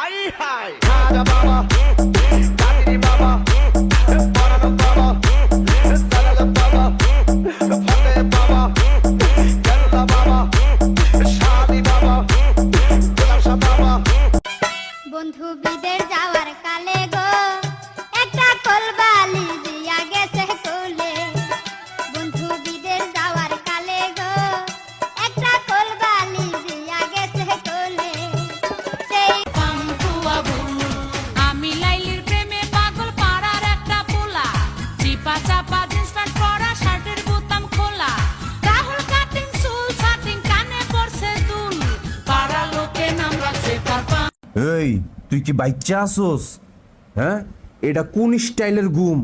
High high রাজা বাবা কাটিনি বাবা পরানো বাবা সালালা বাবা ফতে বাবা কেরলা বাবা শাদি বাবা গোলাপশা বাবা বন্ধু বিদের যাওয়ার কালে গো একটা কলবালি দিয়া গেছে কোলে বন্ধু বিদের যাওয়ার কালে গো একটা কলবালি দিয়া গেছে কোলে সেই পান্তুয়া ভুল আমি লাইলির প্রেমে পাগল পাড়ার একটা পোলা চিপা চাপা জিন্স প্যান্ট পরা শার্টের বোতাম খোলা রাহুল কাটিং চুল ছাটিং কানে পড়ছে দুল পাড়া লোকে নাম রাখছে তার এই তুই কি বাচ্চা আসোস? হ্যাঁ, এটা কোন স্টাইলের ঘুম?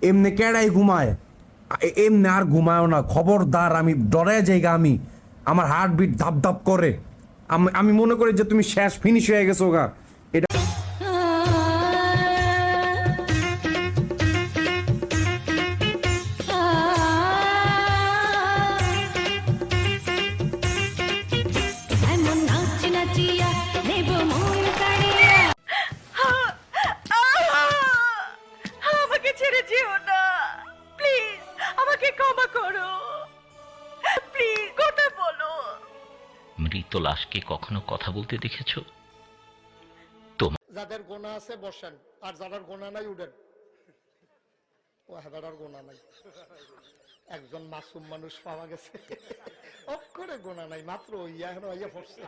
এমনি কেডাই ঘুমায়? এমনি আর ঘুমায়ও না, খবরদার। আমি ডরে যাইগা, আমার হার্টবিট ধাপ ধাপ করে। আমি মনে করি যে তুমি শেষ, ফিনিশ হয়ে গেছো গা। এটা এমন নাচ নাচিয়া নেব মন কাড়িয়া আমাকে ছেড়ে যেও না প্লিজ, আমাকে ক্ষমা করো প্লিজ, কথা বলো। মৃত লাশকে কখনো কথা বলতে দেখেছো? যাদের গোনা আছে বসেন, আর যাদের গোনা নাই উঠেন। ও হাজার গোনা নাই, একজন মাসুম মানুষ পাওয়া গেছে, অক্ষরে গোনা নাই, মাত্র ইয়া এখন ইয়া পড়ছে।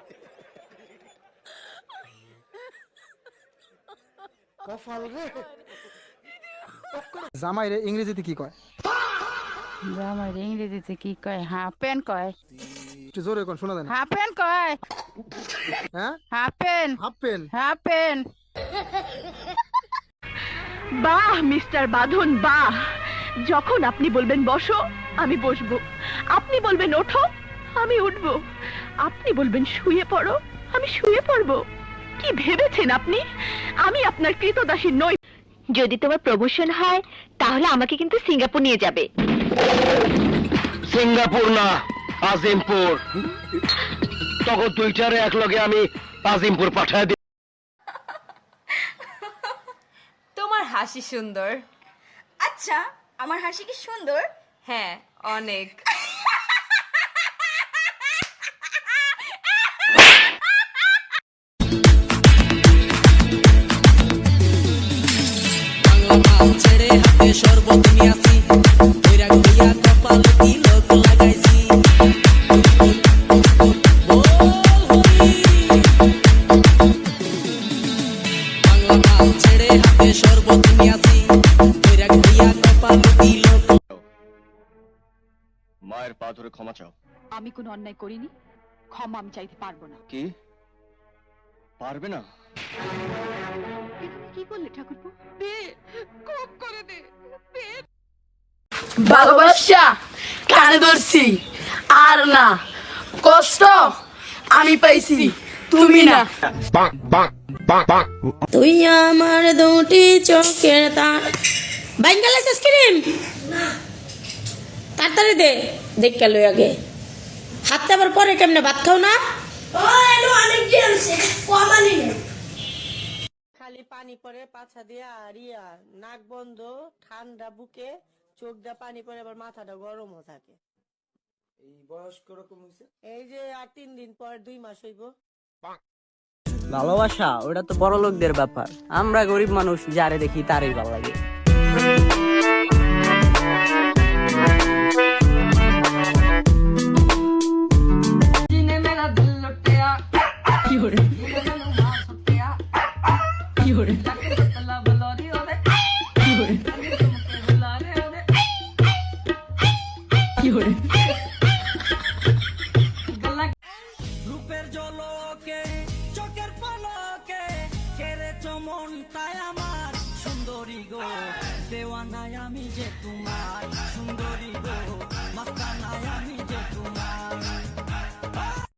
কপাল রে। জামাই রে ইংরেজিতে কি কয়? জামাই ইংরেজিতে কি কয়? হাফ প্যান্ট কয়। একটু জোরে কোন, শোনা যায় না। হাফ প্যান্ট কয়। হ্যাঁ, half pant. Half pen. Half pant. বাহ মিস্টার বাঁধন, বাহ। যখন আপনি বলবেন বসো আমি বসবো, আপনি বলবেন ওঠো আমি উঠবো, আপনি বলবেন শুয়ে পড়ো আমি শুয়ে পড়বো। কি ভেবেছেন আপনি আমি আপনার কৃতদাসী নই? যদি তোমার প্রমোশন হয় তাহলে আমাকে কিন্তু সিঙ্গাপুর নিয়ে যাবে। সিঙ্গাপুর না, আজিমপুর। তখন দুইটারে একলগে আমি আজিমপুর পাঠায় দিই। তোমার হাসি সুন্দর। আচ্ছা, আমার হাসি কি সুন্দর? হ্যাঁ, অনেক। ছেড়ে হাতে শরবত নিয়ে আসি, বৈরাগ হইয়া কপাল তিলক লাগাইছি। বাংলা মাল ছেড়ে হাতে শরবত নিয়ে আসি, বৈরাগ হইয়া কপাল তিলক। মায়ের পা ধরে ক্ষমা চাও। আমি কোনো অন্যায় করিনি, ক্ষমা আমি চাইতে পারবো না। কি পারবে না? কি বললে ঠাকুরপো? খুব করে দে। ভালোবাসা কানে ধরছি আর না, কষ্ট আমি পাইছি তুমি না। তুই আমার দুটি চোখের তার বাইঙ্গালাস আইসক্রিম তাড়াতাড়ি দে, দেখে লই আগে। হাতে আবার পরে কেমনে ভাত খাও না? খালি পানি পরে পাছা দিয়া আর ইয়া নাক বন্ধ, ঠান্ডা বুকে, চোখ দিয়া পানি পরে, আবার মাথাটা গরমও থাকে। এই বয়স কিরকম হইছে? এই যে আর 3 দিন পর 2 মাস হইব। ভালোবাসা ওটা তো বড় লোকদের ব্যাপার, আমরা গরিব মানুষ যারে দেখি তারই ভালো লাগে। রূপের ঝলকে চোখের পলকে কেড়েছ মনটাই আমার সুন্দরী গো, দেওয়ানায় আমি যে তোমায়।